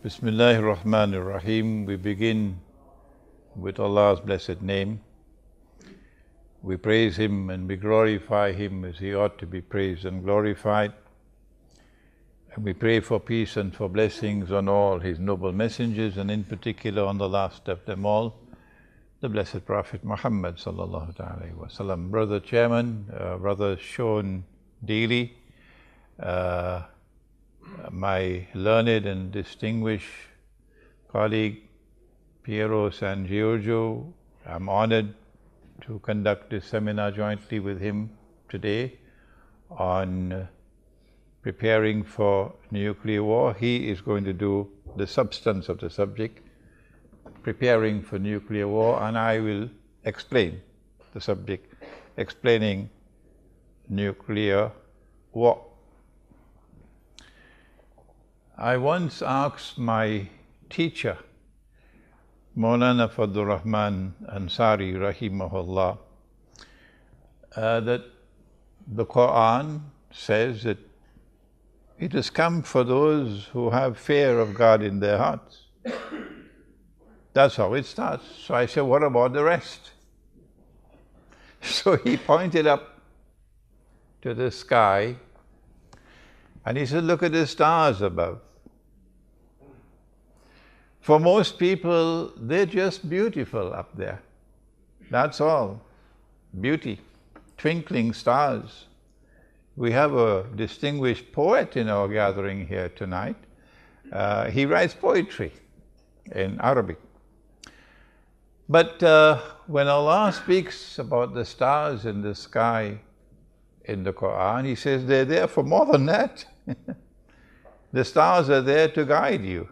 Bismillahir Rahmanir Rahim. We begin with Allah's blessed name. We praise Him and we glorify Him as He ought to be praised and glorified. And we pray for peace and for blessings on all His noble messengers, and in particular on the last of them all, the Blessed Prophet Muhammad sallallahu alaihi wasallam. Brother Chairman, Brother Sean Daly, my learned and distinguished colleague Piero San Giorgio, I'm honored to conduct this seminar jointly with him today on preparing for nuclear war. He is going to do the substance of the subject, preparing for nuclear war, and I will explain the subject, explaining nuclear war. I once asked my teacher, Maulana Fadlur Rahman Ansari rahimahullah, that the Quran says that it has come for those who have fear of God in their hearts. That's how it starts. So I said, what about the rest? So he pointed up to the sky and he said, look at the stars above. For most people, they're just beautiful up there. That's all. Beauty. Twinkling stars. We have a distinguished poet in our gathering here tonight. He writes poetry in Arabic. But when Allah speaks about the stars in the sky in the Quran, He says they're there for more than that. The stars are there to guide you,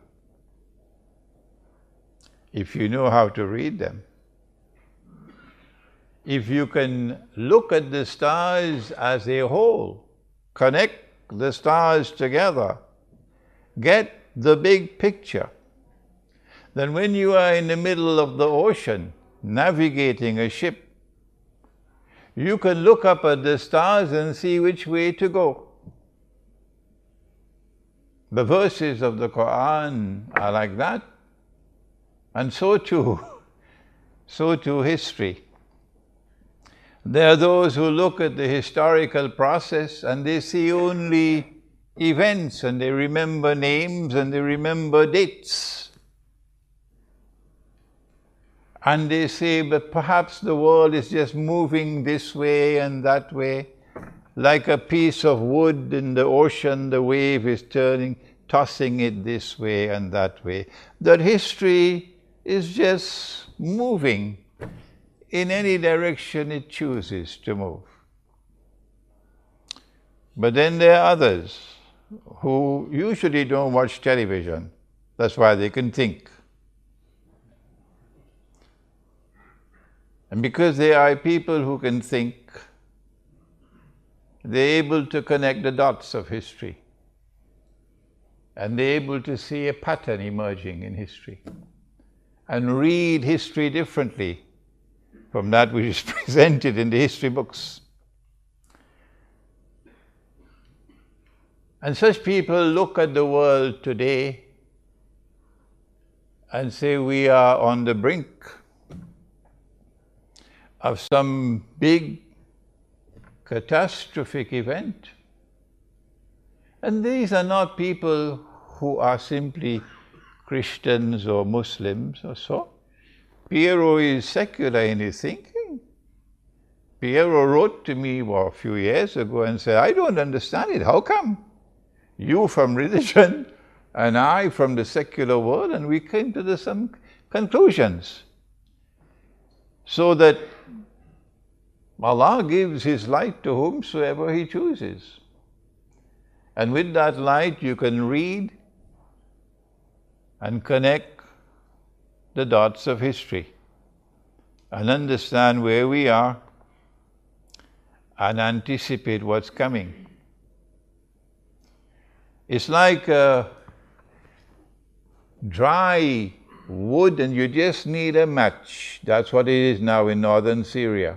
if you know how to read them. If you can look at the stars as a whole, connect the stars together, get the big picture, then when you are in the middle of the ocean, navigating a ship, you can look up at the stars and see which way to go. The verses of the Quran are like that. And so too history. There are those who look at the historical process and they see only events and they remember names and they remember dates. And they say, but perhaps the world is just moving this way and that way. Like a piece of wood in the ocean, the wave is turning, tossing it this way and that way. That history is just moving in any direction it chooses to move. But then there are others who usually don't watch television. That's why they can think. And because there are people who can think, they're able to connect the dots of history. And they're able to see a pattern emerging in history. And read history differently from that which is presented in the history books. And such people look at the world today and say we are on the brink of some big catastrophic event. And these are not people who are simply Christians or Muslims or so. Piero is secular in his thinking. Piero wrote to me a few years ago and said, I don't understand it. How come? You from religion and I from the secular world, and we came to some conclusions. So that Allah gives His light to whomsoever He chooses. And with that light you can read and connect the dots of history and understand where we are and anticipate what's coming. It's like dry wood and you just need a match. That's what it is now in northern Syria.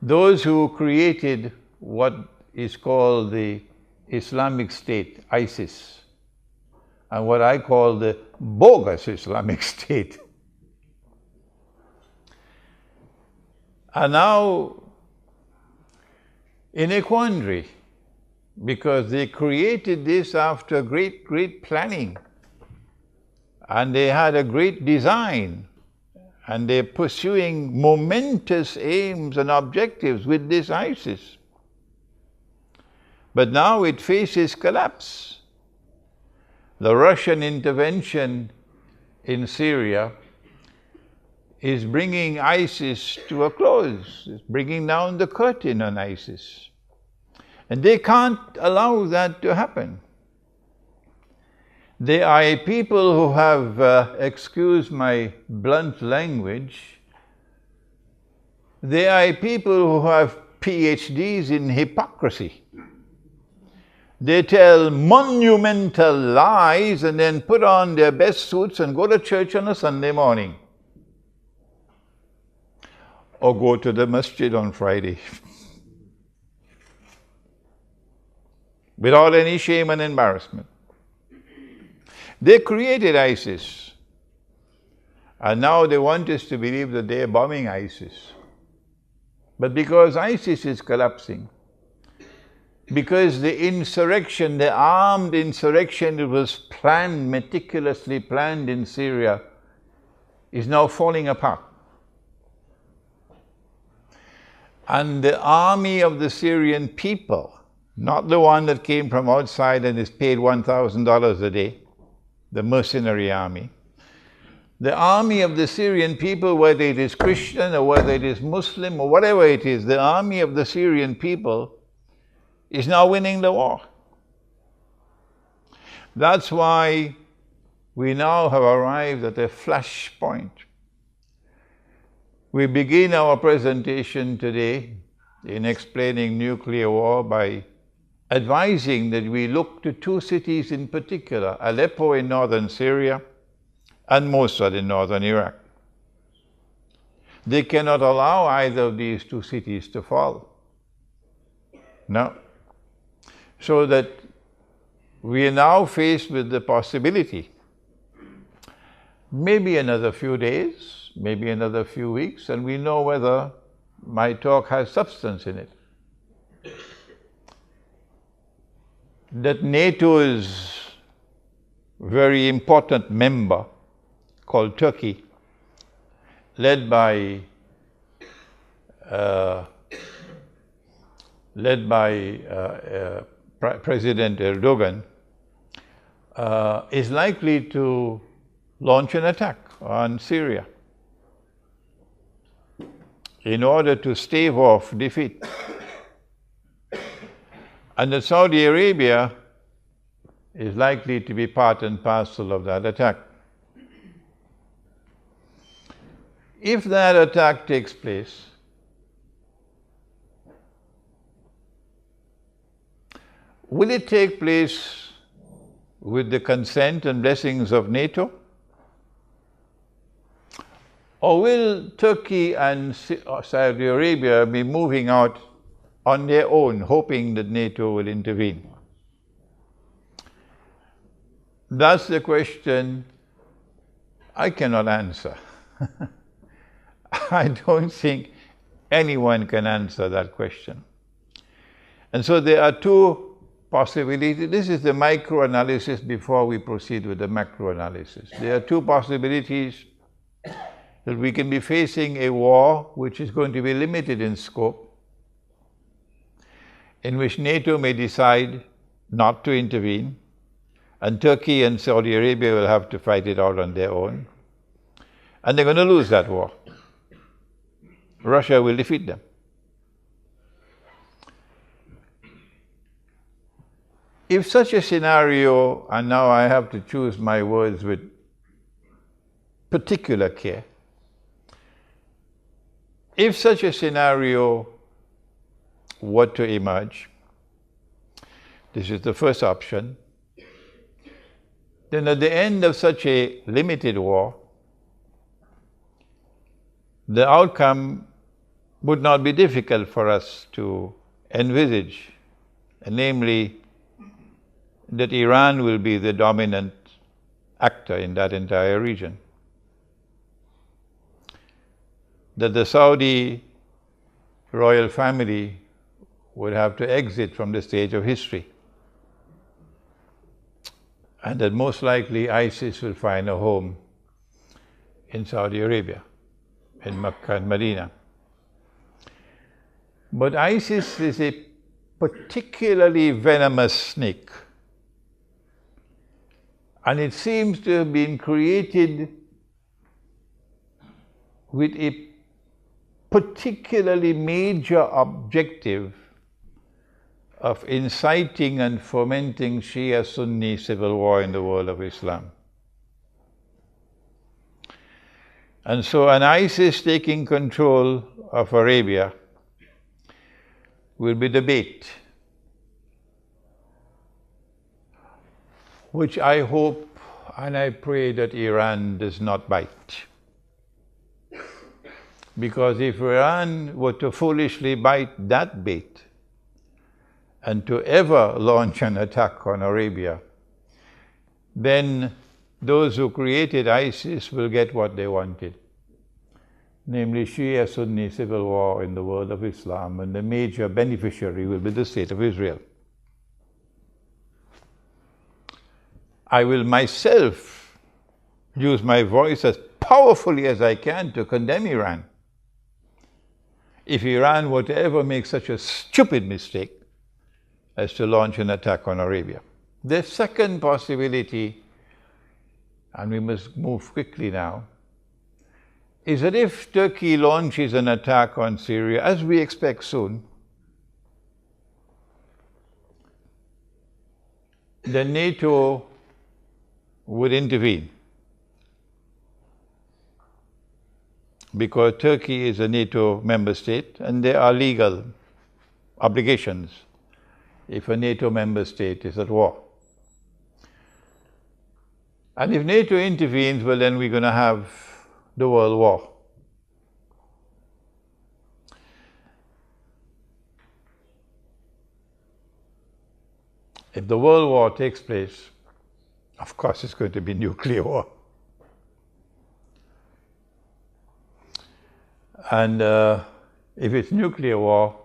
Those who created what is called the Islamic State, ISIS, and what I call the bogus Islamic State. Are now in a quandary because they created this after great planning, and they had a great design, and they're pursuing momentous aims and objectives with this ISIS. But now it faces collapse. The Russian intervention in Syria is bringing ISIS to a close. It's bringing down the curtain on ISIS. And they can't allow that to happen. They are a people who have, excuse my blunt language, they are a people who have PhDs in hypocrisy. They tell monumental lies and then put on their best suits and go to church on a Sunday morning. Or go to the masjid on Friday. Without any shame and embarrassment. They created ISIS. And now they want us to believe that they are bombing ISIS. But because ISIS is collapsing, because the insurrection, the armed insurrection that was planned, meticulously planned in Syria, is now falling apart. And the army of the Syrian people, not the one that came from outside and is paid $1,000 a day, the mercenary army. The army of the Syrian people, whether it is Christian or whether it is Muslim or whatever it is, the army of the Syrian people is now winning the war. That's why we now have arrived at a flashpoint. We begin our presentation today in explaining nuclear war by advising that we look to two cities in particular, Aleppo in northern Syria and Mosul in northern Iraq. They cannot allow either of these two cities to fall. No. So that we are now faced with the possibility, maybe another few days, maybe another few weeks, and we know whether my talk has substance in it, that NATO's very important member called Turkey, led by President Erdogan, is likely to launch an attack on Syria in order to stave off defeat. And that Saudi Arabia is likely to be part and parcel of that attack. If that attack takes place, will it take place with the consent and blessings of NATO? Or will Turkey and Saudi Arabia be moving out on their own, hoping that NATO will intervene? That's the question I cannot answer. I don't think anyone can answer that question. And so there are two possibilities. This is the micro-analysis before we proceed with the macro-analysis. There are two possibilities that we can be facing a war which is going to be limited in scope, in which NATO may decide not to intervene, and Turkey and Saudi Arabia will have to fight it out on their own, and they're going to lose that war. Russia will defeat them. If such a scenario, and now I have to choose my words with particular care, if such a scenario were to emerge, this is the first option, then at the end of such a limited war, the outcome would not be difficult for us to envisage, namely that Iran will be the dominant actor in that entire region. That the Saudi royal family would have to exit from the stage of history. And that most likely ISIS will find a home in Saudi Arabia, in Mecca and Medina. But ISIS is a particularly venomous snake. And it seems to have been created with a particularly major objective of inciting and fomenting Shia-Sunni civil war in the world of Islam. And so an ISIS taking control of Arabia will be the bait, which I hope and I pray that Iran does not bite. Because if Iran were to foolishly bite that bait and to ever launch an attack on Arabia, then those who created ISIS will get what they wanted, namely Shia-Sunni civil war in the world of Islam, and the major beneficiary will be the State of Israel. I will myself use my voice as powerfully as I can to condemn Iran if Iran were to ever make such a stupid mistake as to launch an attack on Arabia. The second possibility, and we must move quickly now, is that if Turkey launches an attack on Syria, as we expect soon, then NATO would intervene. Because Turkey is a NATO member state and there are legal obligations if a NATO member state is at war. And if NATO intervenes, well, then we're going to have the world war. If the world war takes place, of course it's going to be nuclear war. And if it's nuclear war,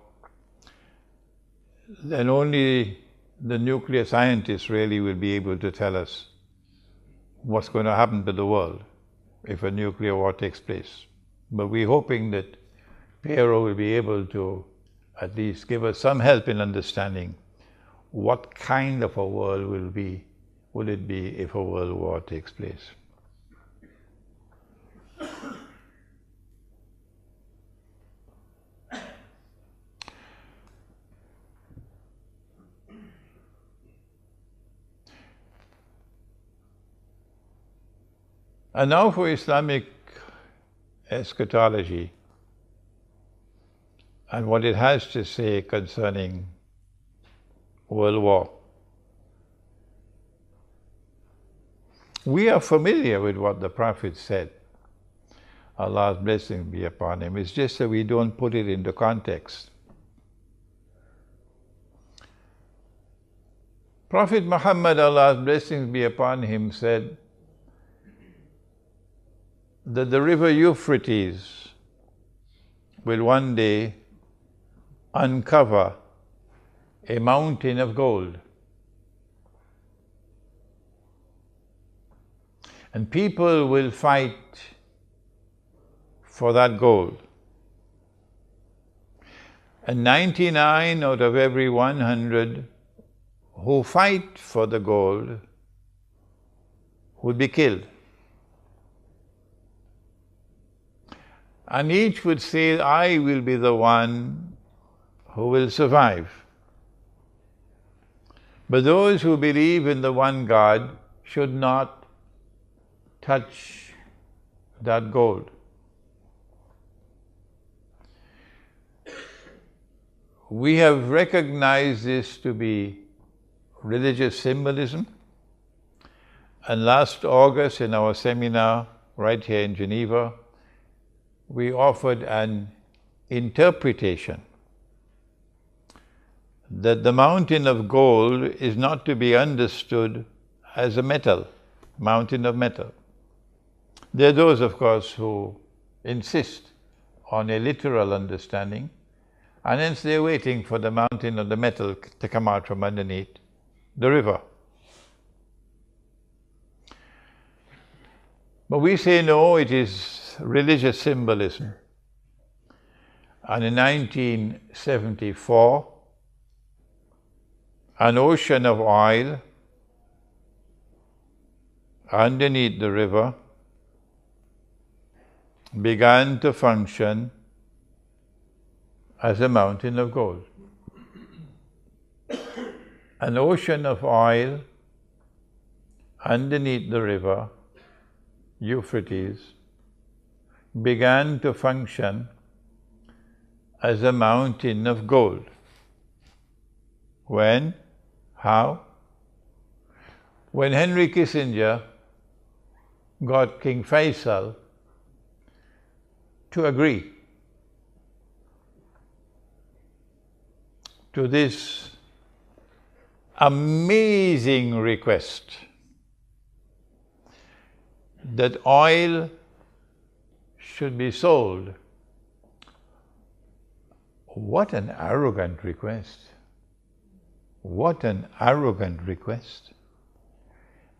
then only the nuclear scientists really will be able to tell us what's going to happen to the world if a nuclear war takes place. But we're hoping that PRO will be able to at least give us some help in understanding what kind of a world will it be if a world war takes place. And now for Islamic eschatology and what it has to say concerning world war. We are familiar with what the Prophet said. Allah's blessings be upon him. It's just that we don't put it into context. Prophet Muhammad, Allah's blessings be upon him, said that the river Euphrates will one day uncover a mountain of gold. And people will fight for that gold. And 99 out of every 100 who fight for the gold would be killed. And each would say, I will be the one who will survive. But those who believe in the one God should not touch that gold. We have recognized this to be religious symbolism. And last August in our seminar right here in Geneva, we offered an interpretation that the mountain of gold is not to be understood as a metal, mountain of metal. There are those, of course, who insist on a literal understanding, and hence they're waiting for the mountain of the metal to come out from underneath the river. But we say no, it is religious symbolism. And in 1974, an ocean of oil underneath the river began to function as a mountain of gold. An ocean of oil underneath the river, Euphrates, began to function as a mountain of gold. When? How? When Henry Kissinger got King Faisal to agree to this amazing request that oil should be sold. What an arrogant request. What an arrogant request.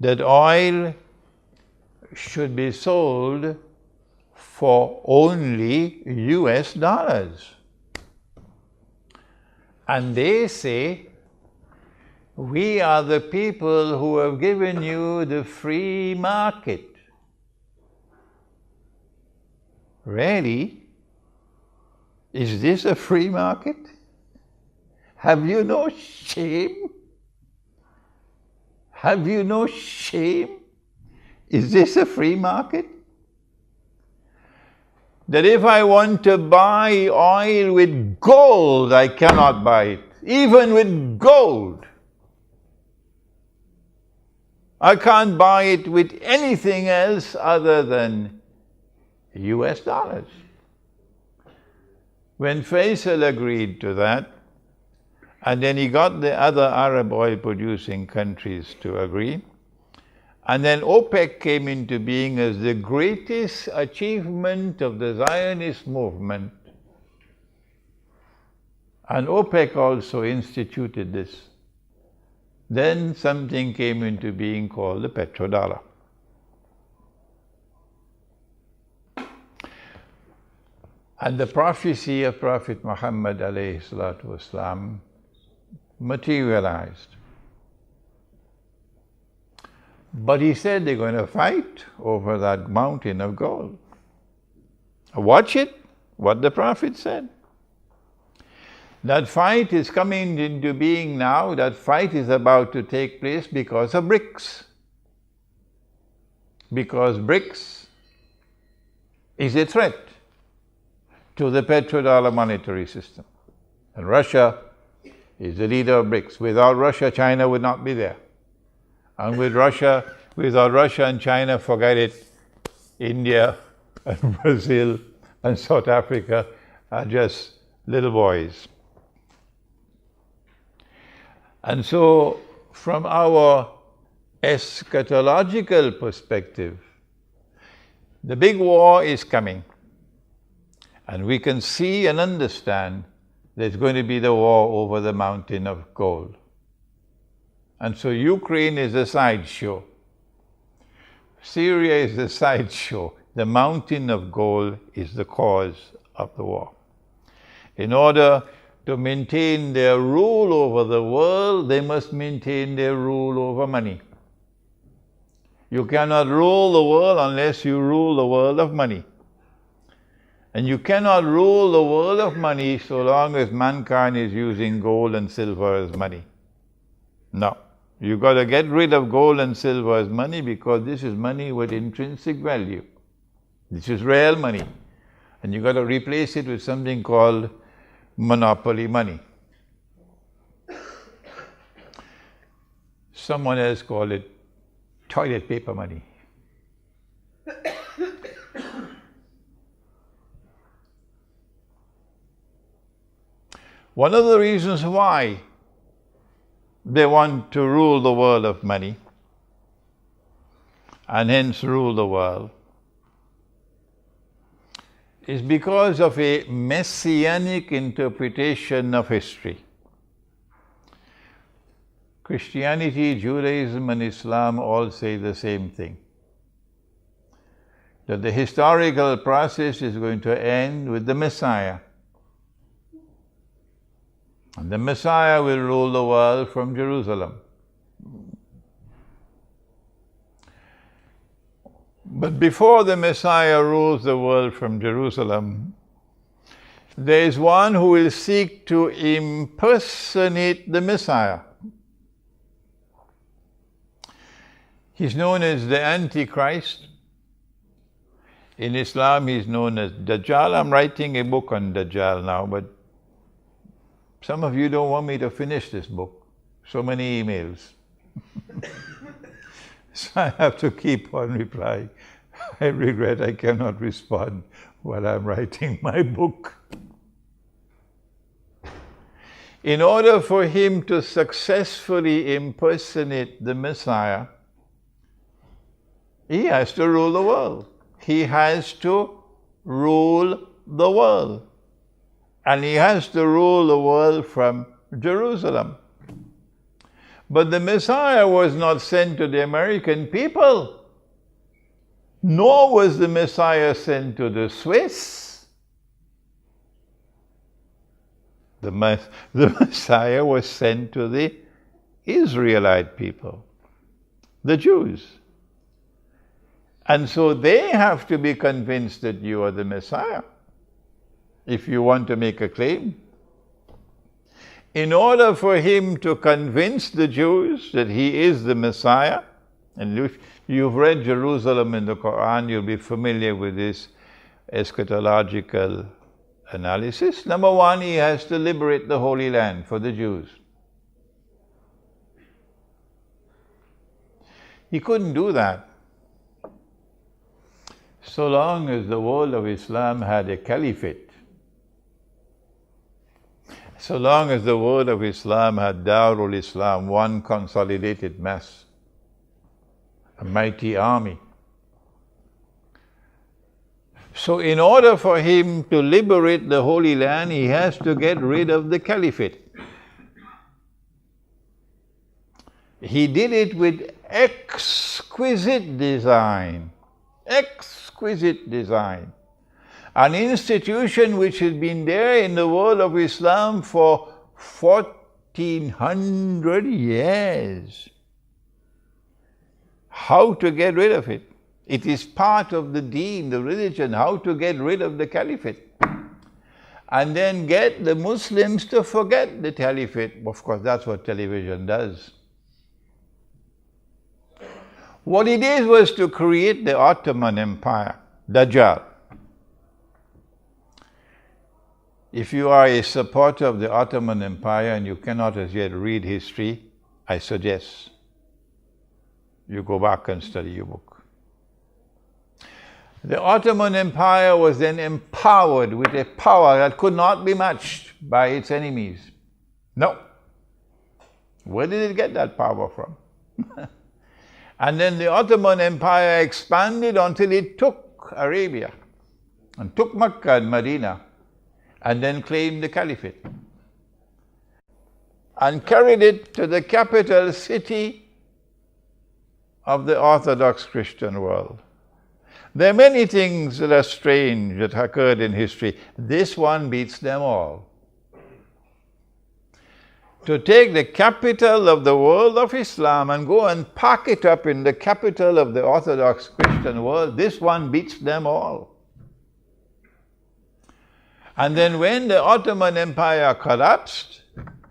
That oil should be sold for only US dollars. And they say, we are the people who have given you the free market. Really? Is this a free market? Have you no shame? Have you no shame? Is this a free market? That if I want to buy oil with gold, I cannot buy it, even with gold. I can't buy it with anything else other than US dollars. When Faisal agreed to that, and then he got the other Arab oil producing countries to agree, and then OPEC came into being as the greatest achievement of the Zionist movement. And OPEC also instituted this. Then something came into being called the petrodollar. And the prophecy of Prophet Muhammad alayhi salatu wasalam materialized. But he said they're going to fight over that mountain of gold. Watch it, what the Prophet said. That fight is coming into being now. That fight is about to take place because of BRICS. Because BRICS is a threat to the petrodollar monetary system. And Russia is the leader of BRICS. Without Russia, China would not be there. And without Russia and China, forget it. India and Brazil and South Africa are just little boys. And so, from our eschatological perspective, the big war is coming. And we can see and understand there's going to be the war over the mountain of gold. And so Ukraine is a sideshow. Syria is a sideshow. The mountain of gold is the cause of the war. In order to maintain their rule over the world, they must maintain their rule over money. You cannot rule the world unless you rule the world of money. And you cannot rule the world of money so long as mankind is using gold and silver as money. No. You've got to get rid of gold and silver as money because this is money with intrinsic value. This is real money. And you've got to replace it with something called monopoly money. Someone else called it toilet paper money. One of the reasons why they want to rule the world of money and hence rule the world, is because of a messianic interpretation of history. Christianity, Judaism and Islam all say the same thing, that the historical process is going to end with the Messiah. And the Messiah will rule the world from Jerusalem. But before the Messiah rules the world from Jerusalem, there is one who will seek to impersonate the Messiah. He's known as the Antichrist. In Islam, he's known as Dajjal. I'm writing a book on Dajjal now, but some of you don't want me to finish this book. So many emails. So I have to keep on replying. I regret I cannot respond while I'm writing my book. In order for him to successfully impersonate the Messiah, he has to rule the world. He has to rule the world. And he has to rule the world from Jerusalem. But the Messiah was not sent to the American people, nor was the Messiah sent to the Swiss. The Messiah was sent to the Israelite people, the Jews. And so they have to be convinced that you are the Messiah if you want to make a claim. In order for him to convince the Jews that he is the Messiah, and if you've read Jerusalem in the Quran, you'll be familiar with this eschatological analysis. Number one, he has to liberate the Holy Land for the Jews. He couldn't do that so long as the world of Islam had a caliphate. So long as the world of Islam had Darul Islam, one consolidated mass, a mighty army. So in order for him to liberate the Holy Land, he has to get rid of the caliphate. He did it with exquisite design. Exquisite design. An institution which has been there in the world of Islam for 1400 years. How to get rid of it? It is part of the deen, the religion, how to get rid of the caliphate. And then get the Muslims to forget the caliphate. Of course, that's what television does. What it did was to create the Ottoman Empire, Dajjal. If you are a supporter of the Ottoman Empire and you cannot as yet read history, I suggest you go back and study your book. The Ottoman Empire was then empowered with a power that could not be matched by its enemies. No. Where did it get that power from? And then the Ottoman Empire expanded until it took Arabia and took Mecca and Medina and then claimed the caliphate and carried it to the capital city of the Orthodox Christian world. There are many things that are strange that occurred in history. This one beats them all. To take the capital of the world of Islam and go and pack it up in the capital of the Orthodox Christian world, this one beats them all. And then when the Ottoman Empire collapsed,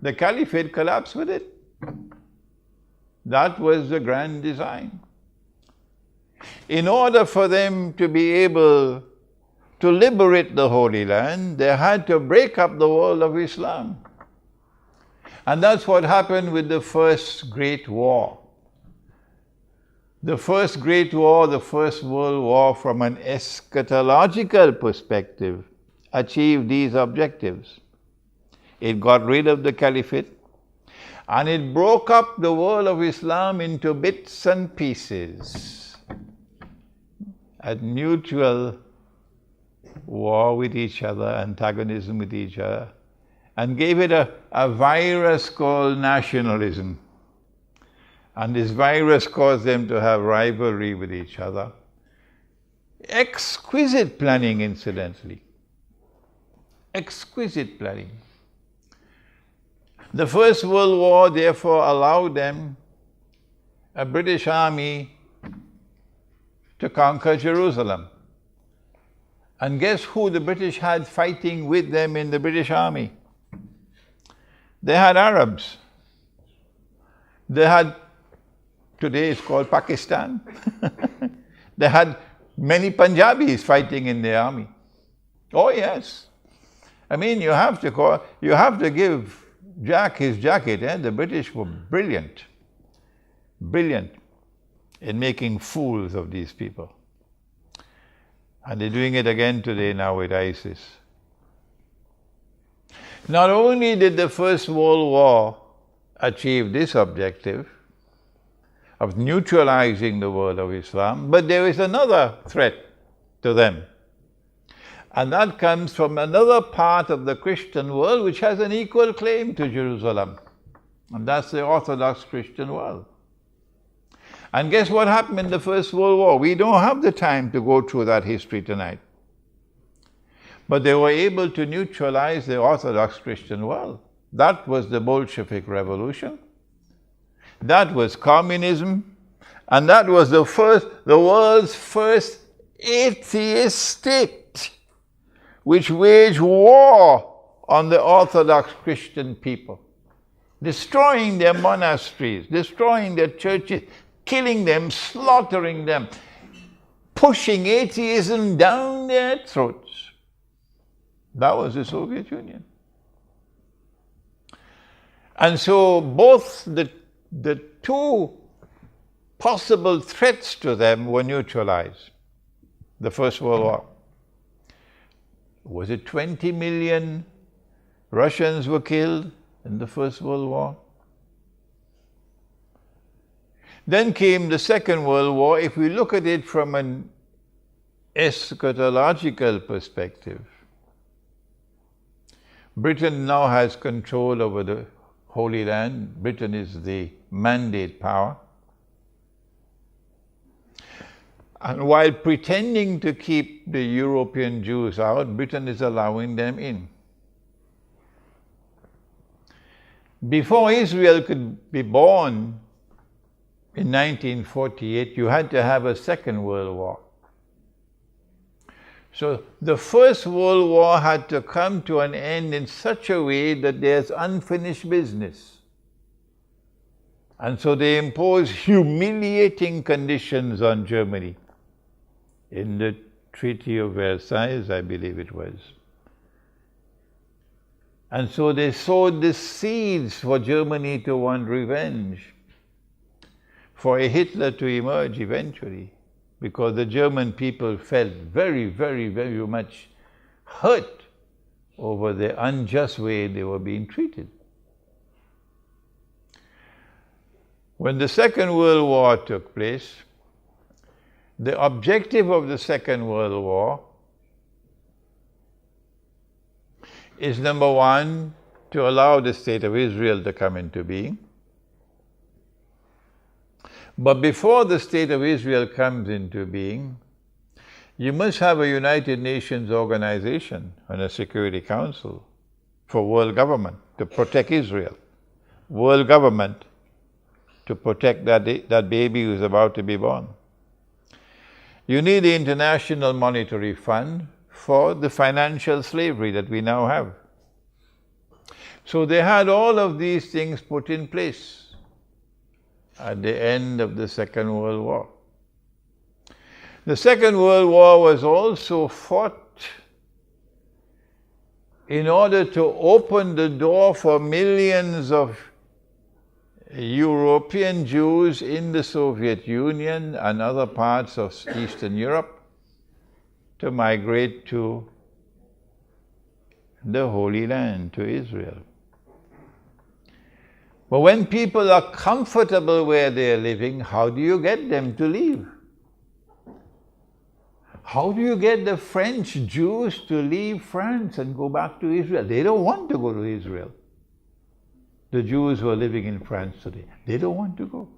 the caliphate collapsed with it. That was the grand design. In order for them to be able to liberate the Holy Land, they had to break up the world of Islam. And that's what happened with the First Great War. The First Great War, the First World War, from an eschatological perspective, achieved these objectives. It got rid of the caliphate, And it broke up the world of Islam into bits and pieces at mutual war with each other, antagonism with each other, and gave it a virus called nationalism. And this virus caused them to have rivalry with each other. Exquisite planning, incidentally. Exquisite planning. The First World War, therefore, allowed them, a British army, to conquer Jerusalem. And guess who the British had fighting with them in the British army? They had Arabs. They had, today it's called Pakistan. They had many Punjabis fighting in the army. Oh yes. I mean, you have to give Jack his jacket. The British were brilliant. Brilliant in making fools of these people. And they're doing it again today now with ISIS. Not only did the First World War achieve this objective of neutralizing the world of Islam, but there is another threat to them. And that comes from another part of the Christian world which has an equal claim to Jerusalem. And that's the Orthodox Christian world. And guess what happened in the First World War? We don't have the time to go through that history tonight. But they were able to neutralize the Orthodox Christian world. That was the Bolshevik Revolution. That was communism. And that was the world's first atheist state, which waged war on the Orthodox Christian people, destroying their monasteries, destroying their churches, killing them, slaughtering them, pushing atheism down their throats. That was the Soviet Union. And so both the two possible threats to them were neutralized. The First World War. Was it 20 million Russians were killed in the First World War? Then came the Second World War. If we look at it from an eschatological perspective, Britain now has control over the Holy Land. Britain is the mandate power. And while pretending to keep the European Jews out, Britain is allowing them in. Before Israel could be born in 1948, you had to have a Second World War. So the First World War had to come to an end in such a way that there's unfinished business. And so they imposed humiliating conditions on Germany in the Treaty of Versailles, I believe it was. And so they sowed the seeds for Germany to want revenge, for a Hitler to emerge eventually, because the German people felt very, very, very much hurt over the unjust way they were being treated. When the Second World War took place, the objective of the Second World War is, number one, to allow the State of Israel to come into being. But before the State of Israel comes into being, you must have a United Nations organization and a Security Council for world government to protect Israel. World government to protect that baby who's about to be born. You need the International Monetary Fund for the financial slavery that we now have. So they had all of these things put in place at the end of the Second World War. The Second World War was also fought in order to open the door for millions of European Jews in the Soviet Union and other parts of Eastern Europe to migrate to the Holy Land, to Israel. But when people are comfortable where they are living, how do you get them to leave? How do you get the French Jews to leave France and go back to Israel? They don't want to go to Israel. The Jews who are living in France today, they don't want to go.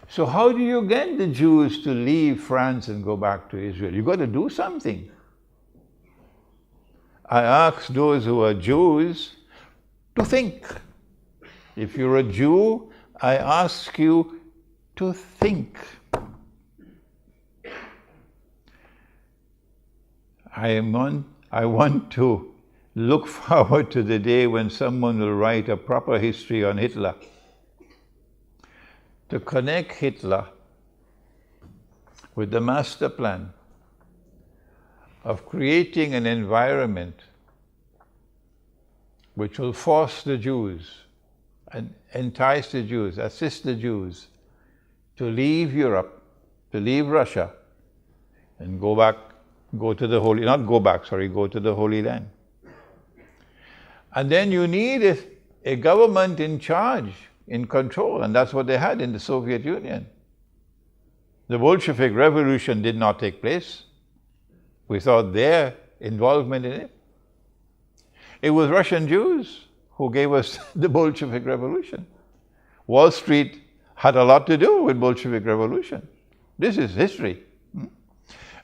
So how do you get the Jews to leave France and go back to Israel? You've got to do something. I ask those who are Jews to think. If you're a Jew, I ask you to think. I want to look forward to the day when someone will write a proper history on Hitler, to connect Hitler with the master plan of creating an environment which will force the Jews and entice the Jews, assist the Jews to leave Europe, to leave Russia, and go to the Holy Land. And then you need a government in charge, in control, and that's what they had in the Soviet Union. The Bolshevik Revolution did not take place without their involvement in it. It was Russian Jews who gave us the Bolshevik Revolution. Wall Street had a lot to do with Bolshevik Revolution. This is history.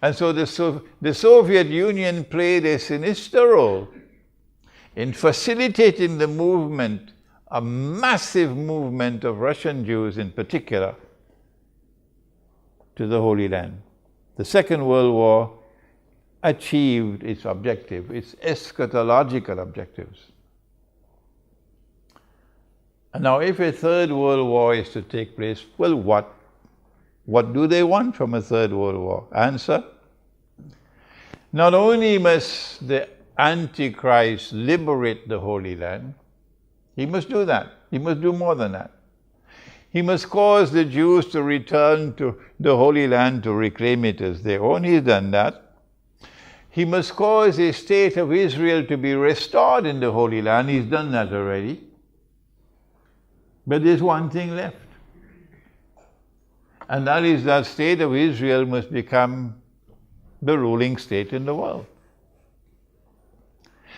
And so the Soviet Union played a sinister role in facilitating the movement, a massive movement of Russian Jews in particular, to the Holy Land. The Second World War achieved its objective, its eschatological objectives. And now if a Third World War is to take place, well, what do they want from a Third World War? Answer: not only must the Antichrist liberate the Holy Land, he must do that. He must do more than that. He must cause the Jews to return to the Holy Land to reclaim it as their own. He's done that. He must cause a state of Israel to be restored in the Holy Land. He's done that already. But there's one thing left. And that is that state of Israel must become the ruling state in the world.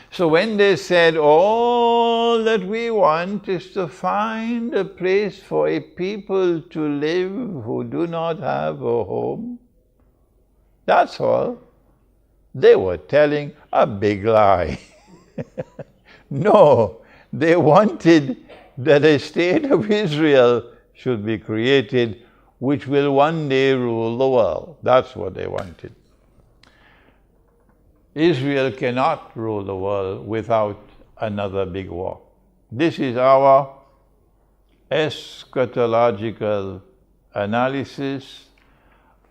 So when they said, all that we want is to find a place for a people to live who do not have a home, that's all, they were telling a big lie. No, they wanted that a state of Israel should be created which will one day rule the world. That's what they wanted. Israel cannot rule the world without another big war. This is our eschatological analysis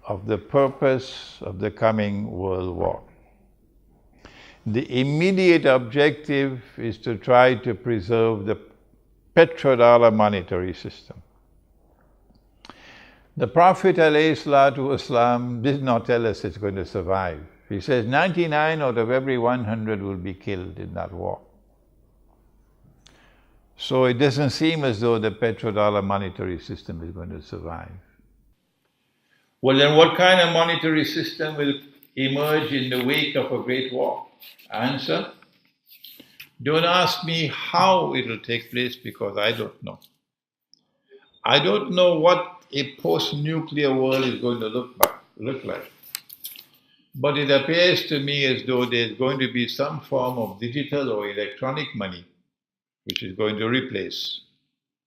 of the purpose of the coming world war. The immediate objective is to try to preserve the petrodollar monetary system. The Prophet ﷺ did not tell us it's going to survive. He says 99 out of every 100 will be killed in that war. So it doesn't seem as though the petrodollar monetary system is going to survive. Well, then what kind of monetary system will emerge in the wake of a great war? Answer: don't ask me how it will take place, because I don't know. I don't know what a post-nuclear world is going to look like. But it appears to me as though there's going to be some form of digital or electronic money which is going to replace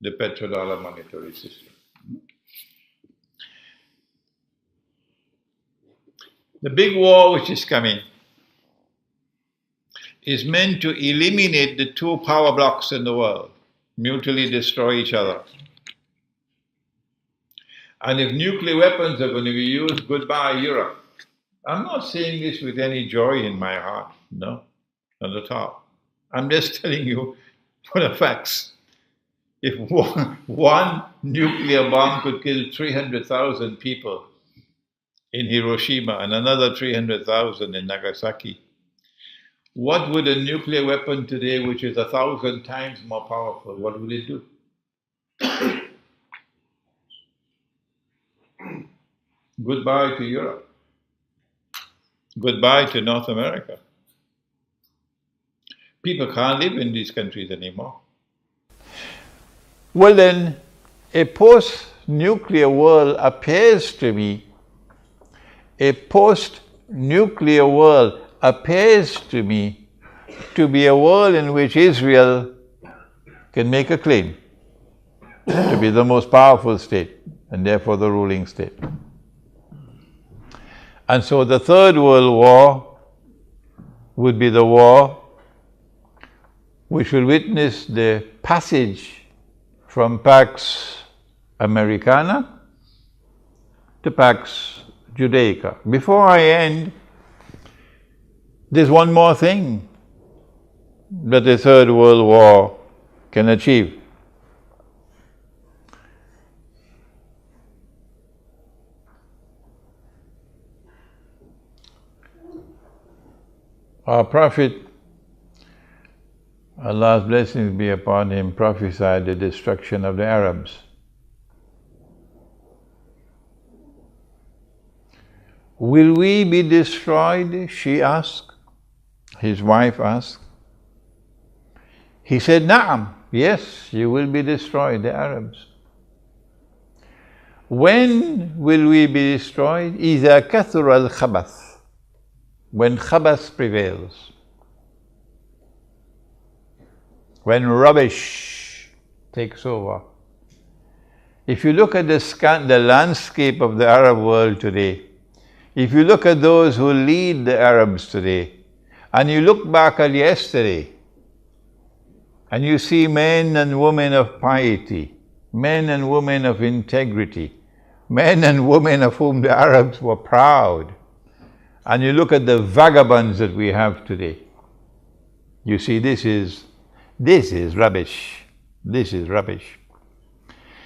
the petrodollar monetary system. The big war which is coming is meant to eliminate the two power blocks in the world, mutually destroy each other. And if nuclear weapons are going to be used, goodbye Europe. I'm not saying this with any joy in my heart, no, not at all. I'm just telling you for the facts. If one nuclear bomb could kill 300,000 people in Hiroshima and another 300,000 in Nagasaki, what would a nuclear weapon today, which is 1,000 times more powerful, what will it do? Goodbye to Europe. Goodbye to North America. People can't live in these countries anymore. Well then, a post-nuclear world appears to me, to be a world in which Israel can make a claim to be the most powerful state and therefore the ruling state. And so the Third World War would be the war which will witness the passage from Pax Americana to Pax Judaica. Before I end, there's one more thing that the Third World War can achieve. Our Prophet, Allah's blessings be upon him, prophesied the destruction of the Arabs. Will we be destroyed? She asked. His wife asked. He said, Na'am, yes, you will be destroyed, the Arabs. When will we be destroyed? إِذَا كَثُرَ الْخَبَثِ, when khabath prevails, when rubbish takes over. If you look at the landscape of the Arab world today, if you look at those who lead the Arabs today, and you look back at yesterday, and you see men and women of piety, men and women of integrity, men and women of whom the Arabs were proud, and you look at the vagabonds that we have today, you see this is rubbish. This is rubbish.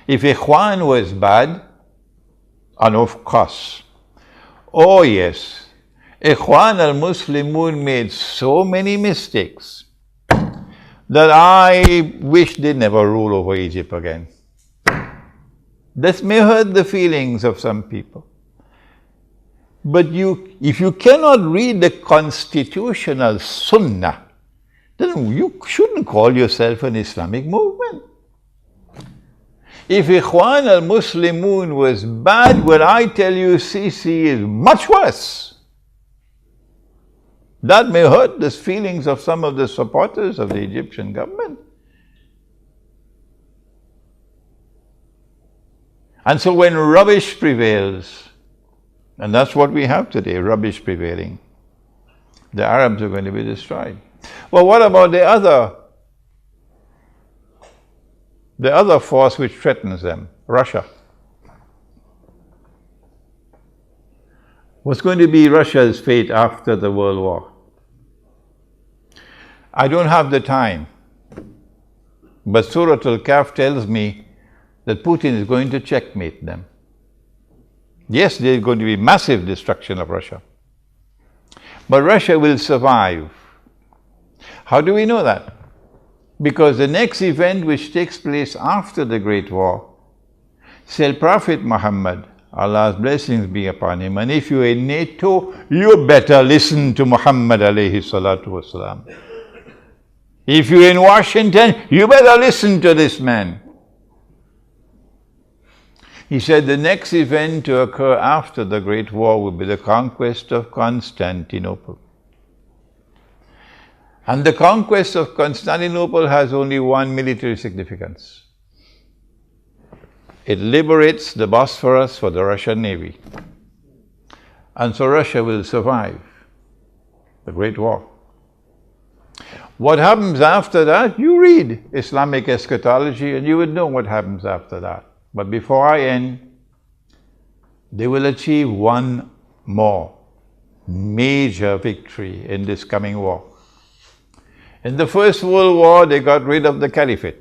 If Ikhwan was bad, and of course, oh yes, Ikhwan al-Muslimun made so many mistakes that I wish they never rule over Egypt again. This may hurt the feelings of some people. But if you cannot read the constitutional sunnah, then you shouldn't call yourself an Islamic movement. If Ikhwan al-Muslimun was bad, well, I tell you, Sisi is much worse. That may hurt the feelings of some of the supporters of the Egyptian government. And so when rubbish prevails, and that's what we have today, rubbish prevailing, the Arabs are going to be destroyed. Well, what about the other force which threatens them, Russia? What's going to be Russia's fate after the World War? I don't have the time, but Surah Al-Kahf tells me that Putin is going to checkmate them. Yes, there's going to be massive destruction of Russia, but Russia will survive. How do we know that? Because the next event which takes place after the Great War, said Prophet Muhammad, Allah's blessings be upon him, and if you're in NATO, you better listen to Muhammad alayhi salatu wasalam. If you're in Washington, you better listen to this man. He said the next event to occur after the Great War will be the conquest of Constantinople. And the conquest of Constantinople has only one military significance. It liberates the Bosphorus for the Russian Navy. And so Russia will survive the Great War. What happens after that? You read Islamic eschatology and you would know what happens after that. But before I end, they will achieve one more major victory in this coming war. In the First World War, they got rid of the caliphate.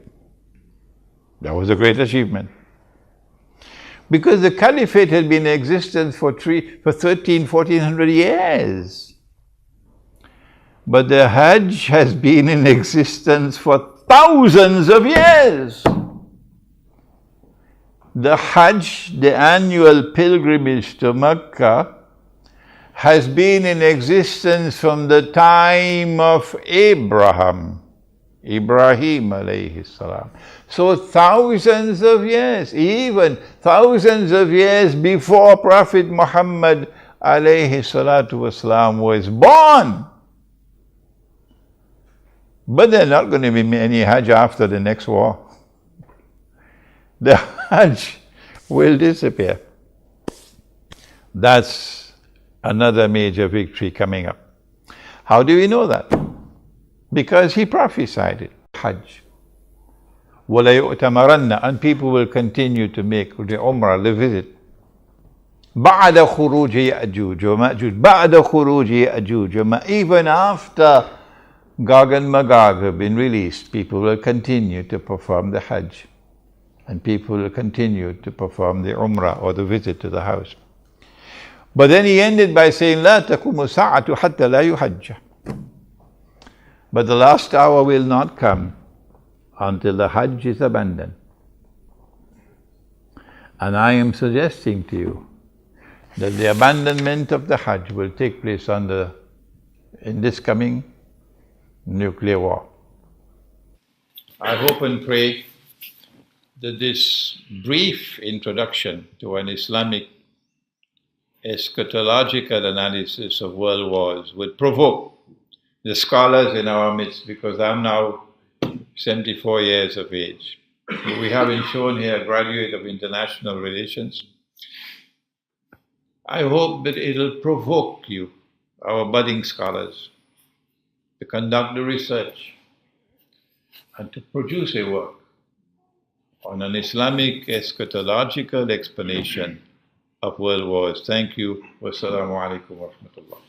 That was a great achievement. Because the caliphate had been in existence for 1400 years. But the Hajj has been in existence for thousands of years. the Hajj, the annual pilgrimage to Mecca, has been in existence from the time of Ibrahim alayhi salam. So thousands of years, even thousands of years before Prophet Muhammad alayhi salatu wasalam was born. But there's not going to be any Hajj after the next war. The Hajj will disappear. That's another major victory coming up. How do we know that? Because he prophesied it. Hajj. وَلَا يُؤْتَمَرَنَّ, and people will continue to make the Umrah, the visit. بَعْدَ خُرُوجِ يَأْجُوجَ وَمَأْجُوجَ بَعْدَ خُرُوجِ يَأْجُوجَ. Even after Gog and Magog have been released, people will continue to perform the Hajj. And people will continue to perform the Umrah or the visit to the house. But then he ended by saying, لَا تَقُومُ السَّاعَةُ حَتَّى لَا يُحَجَّ. But the last hour will not come until the Hajj is abandoned. And I am suggesting to you that the abandonment of the Hajj will take place in this coming nuclear war. I hope and pray that this brief introduction to an Islamic eschatological analysis of world wars would provoke the scholars in our midst, because I'm now 74 years of age. We haven't shown here a graduate of international relations. I hope that it'll provoke you, our budding scholars, to conduct the research and to produce a work on an Islamic eschatological explanation of world wars. Thank you. Wassalamu alaikum wa rahmatullah.